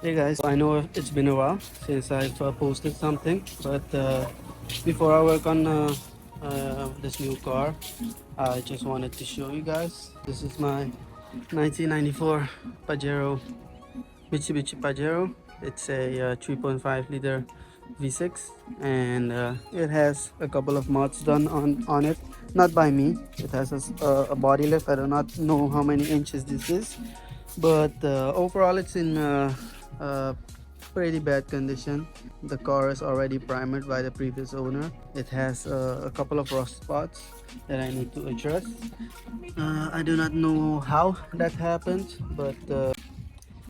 Hey guys, I know it's been a while since I've posted something, but before I work on this new car, I just wanted to show you guys. This is my 1994 Pajero, Mitsubishi Pajero. It's a 3.5 liter V6, and it has a couple of mods done on it, not by me. It has a body lift. I do not know how many inches this is, but overall it's in uh, pretty bad condition. The car is already primed by the previous owner. It has a couple of rust spots that I need to address. I do not know how that happened, but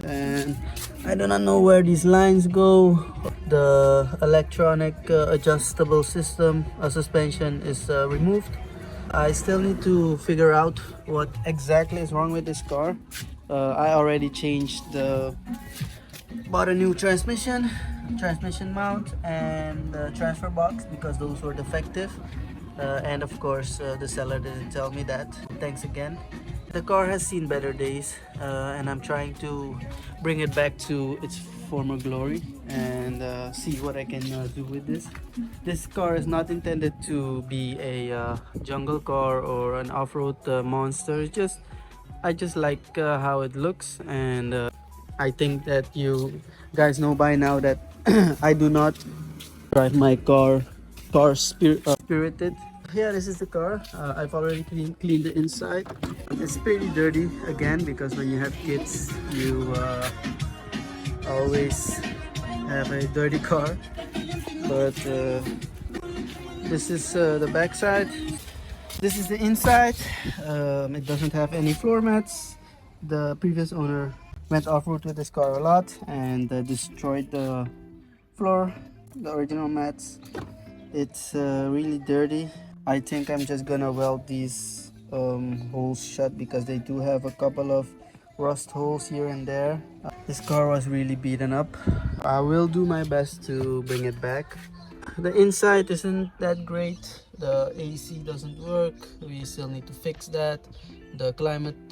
and I do not know where these lines go. The electronic adjustable system suspension is removed. I still need to figure out what exactly is wrong with this car. I already changed bought a new transmission mount and transfer box because those were defective, and of course the seller didn't tell me that. Thanks again. The car has seen better days, and I'm trying to bring it back to its former glory and see what I can do with this. This car is not intended to be a jungle car or an off-road monster. I just like how it looks, and I think that you guys know by now that I do not drive my spirited. Yeah, this is the car. I've already cleaned the inside. It's pretty dirty again because when you have kids, you always have a dirty car. But this is the back side. This is the inside. It doesn't have any floor mats. The previous owner went off-road with this car a lot and destroyed the floor, the original mats. It's really dirty. I think I'm just gonna weld these holes shut because they do have a couple of rust holes here and there. This car was really beaten up. I will do my best to bring it back. The inside isn't that great. The AC doesn't work. We still need to fix that. The climate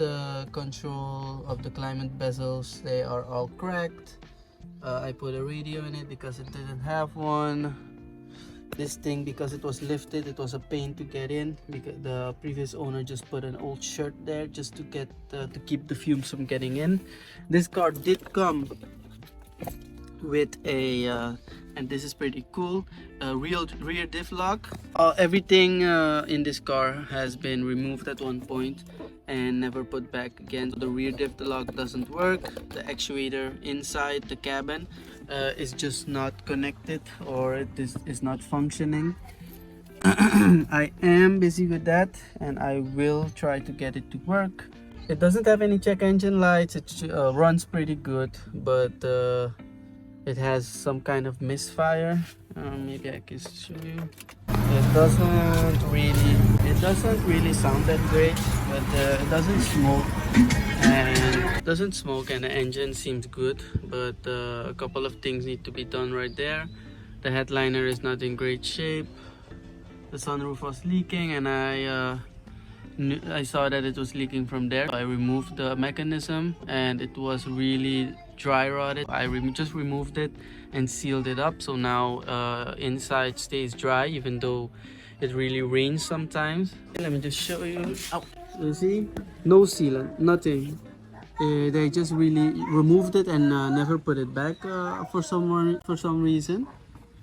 control of the climate bezels, they are all cracked. I put a radio in it because it didn't have one. This thing, because it was lifted, it was a pain to get in because the previous owner just put an old shirt there just to get to keep the fumes from getting in. This car did come with a and this is pretty cool, rear diff lock. Everything in this car has been removed at one point and never put back again. So the rear diff lock doesn't work. The actuator inside the cabin is just not connected, or it is not functioning. I am busy with that and I will try to get it to work. It doesn't have any check engine lights. It runs pretty good, but it has some kind of misfire. Maybe I can show you. It doesn't really sound that great, but it doesn't smoke and the engine seems good, but a couple of things need to be done right there. The headliner is not in great shape. The sunroof was leaking and I saw that it was leaking from there. I removed the mechanism and it was really dry rotted. I just removed it and sealed it up, so now inside stays dry even though it really rains sometimes. Let me just show you. Ow. You see, no sealant, nothing. They just really removed it and never put it back for some reason,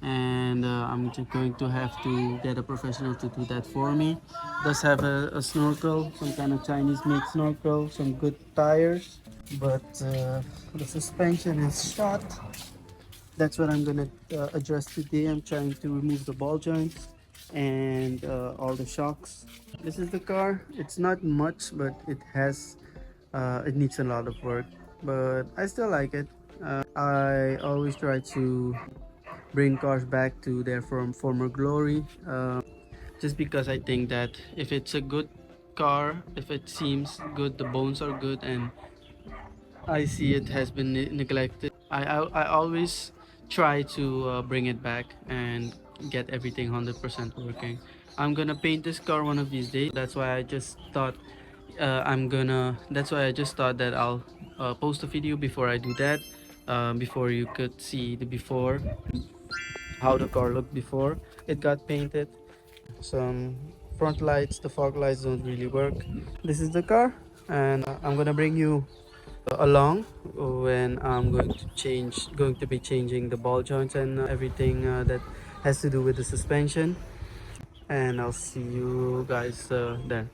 and I'm just going to have to get a professional to do that for me. It does have a snorkel, some kind of Chinese made snorkel, some good tires, but the suspension is shot. That's what I'm gonna address today. I'm trying to remove the ball joints and all the shocks. This is the car. It's not much, but it needs a lot of work, but I still like it. I always try to bring cars back to their former glory, just because I think that if it's a good car, if it seems good, the bones are good, and I see it has been neglected, I always try to bring it back and get everything 100% working. I'm gonna paint this car one of these days. That's why I just thought that I'll post a video before I do that. before you could see the before, how the car looked before it got painted. Some front lights, the fog lights don't really work. This is the car, and I'm gonna bring you along when I'm going to be changing the ball joints and everything that has to do with the suspension, and I'll see you guys there.